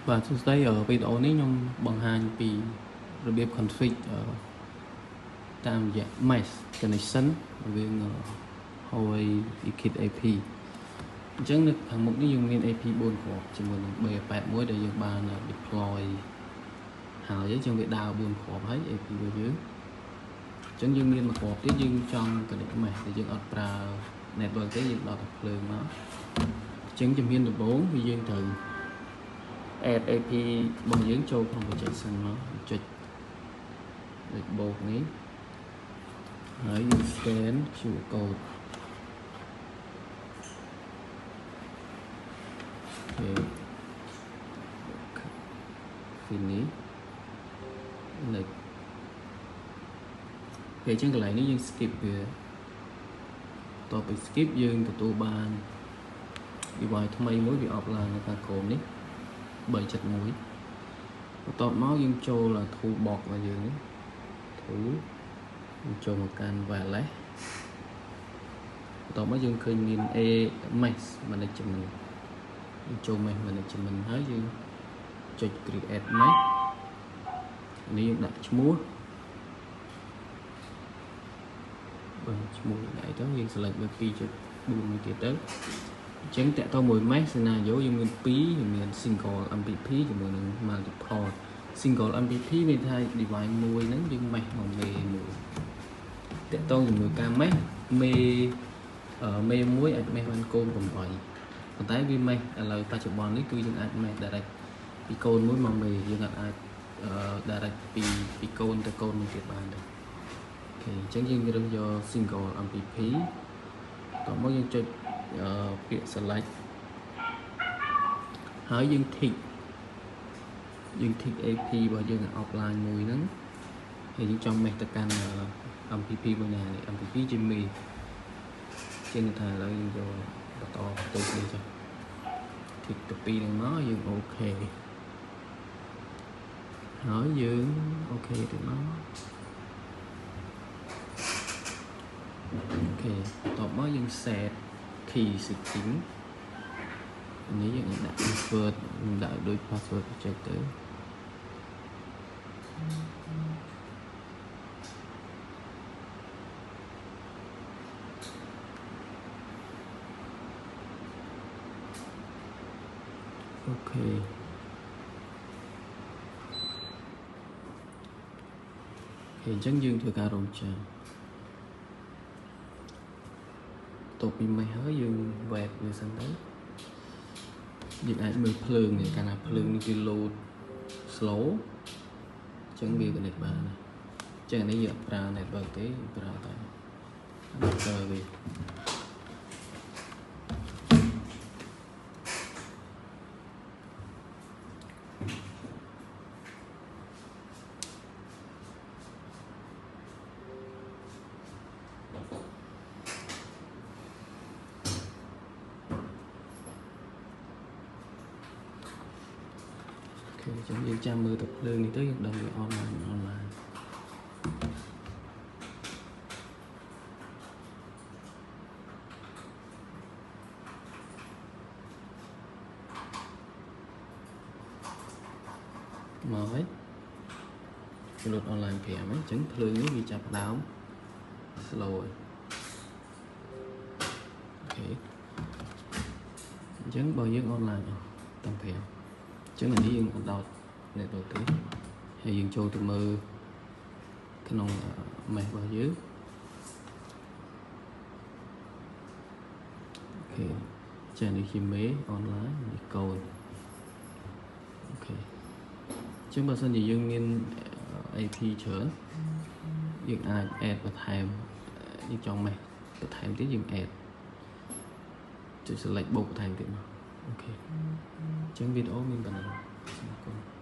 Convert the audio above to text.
Và thực tế ở video này nhóm bằng hành vìរបៀប config តាមរយៈ mesh connection រវាង Huawei Kit AP អញ្ចឹងនៅខាងមុខនេះយើងមាន AP 4គ្រាប់ជាមួយនឹង B81 ដែលយើងបាន deploy ហើយអញ្ចឹងវាដើរ4គ្រាប់ហើយ AP របស់យើងអញ្ចឹងយើងមានមួយគ្រាប់ទៀតយើងចង់ connect mesh ដែលយើងអត់ប្រើ network ទេយើងដកភ្លើងមកអញ្ចឹងជំហានដំបូងគឺយើងត្រូវ add AP របស់យើងចូលក្នុង project សិនមកចុចលេខបូកនេះហើយយើង scan QR code អូខេ finish លេខពេលអញ្ចឹងកន្លែងនេះយើង skip វាតទៅ skip យើងទទួលបាន device ថ្មីមួយវា offline នៅខាងក្រោមនេះ 371 បន្ទាប់មកយើងចូល toolbox របស់យើងនេះ tool យើងចូលមកកាន់ wireless បន្ទាប់មកយើងឃើញមាន mesh management យើងចូល mesh management ហើយយើងចុច create mesh នេះយើងដាក់ឈ្មោះបើឈ្មោះដាក់ទៅយើង select លើ 2.4 មួយទៀតទៅអញ្ចឹងតើតើមួយ mesh scenario យើងមាន2យើងមាន single MPP ជាមួយនឹង multi-port single MPP មានថា device មួយហ្នឹងយើង mesh មកមេមួយតើតើជាមួយការ mesh មេមួយអាច mesh បានកូន8ប៉ុន្តែវា mesh ឥឡូវបច្ចុប្បន្ននេះគឺយើងអាច mesh direct ពីកូនមួយមកមេយើងអាច direct ពីកូនទៅកូនមួយទៀតបានដែរអូខេអញ្ចឹងយើងរើសយក single MPP តោះមកយើងចុចពាក្យ select ហើយយើង tick AP របស់យើង offline មួយហ្នឹងហើយយើងចង់ mesh ទៅកាន់ MPP មួយណានេះ MPP ជាមេជាងថាឥឡូវយើងយកបន្តទៅនេះចុះ tick ទៅពីហ្នឹងមកយើងអូខេហើយយើងអូខេទៅមកអូខេបន្ទាប់មកយើង set key setting នេះយើងដាក់ password ដាក់ដូច password project ទៅអូខេអញ្ចឹងយើងធ្វើការរងចាំតទៅពីមេហើយយើង web វាសិនទៅយើងអាចមើលភ្លើងនេះកាលណាភ្លើងនេះវា load slow អញ្ចឹងវា connect បានអញ្ចឹងនេះយើងប្រើ network ទេប្រើតែ adapter វាចឹងយើងចាំមើលទៅភ្លើងនេះទៅយើងដឹងវា online មកហើយវាលុត online 5ហ្នឹងអញ្ចឹងភ្លើងនេះវាចាប់ដើម slow ហើយអូខេអញ្ចឹងបើយើង online តាំង5អញ្ចឹងនេះយើងអត់ដោត network ទេហើយយើងចូលទៅមើលក្នុង mesh របស់យើងអូខេចានេះជាមេ online នេះកូនអូខេអញ្ចឹងបើសិនជាយើងមាន AP ច្រើនយើងអាច add បន្ថែមយើងចង់ mesh បន្ថែមទៀតយើង add ចុច select បូកបន្ថែមទៀតមកអូខេអញ្ចឹងវីដេអូមានប៉ុណ្ណឹងសូមអរគុណ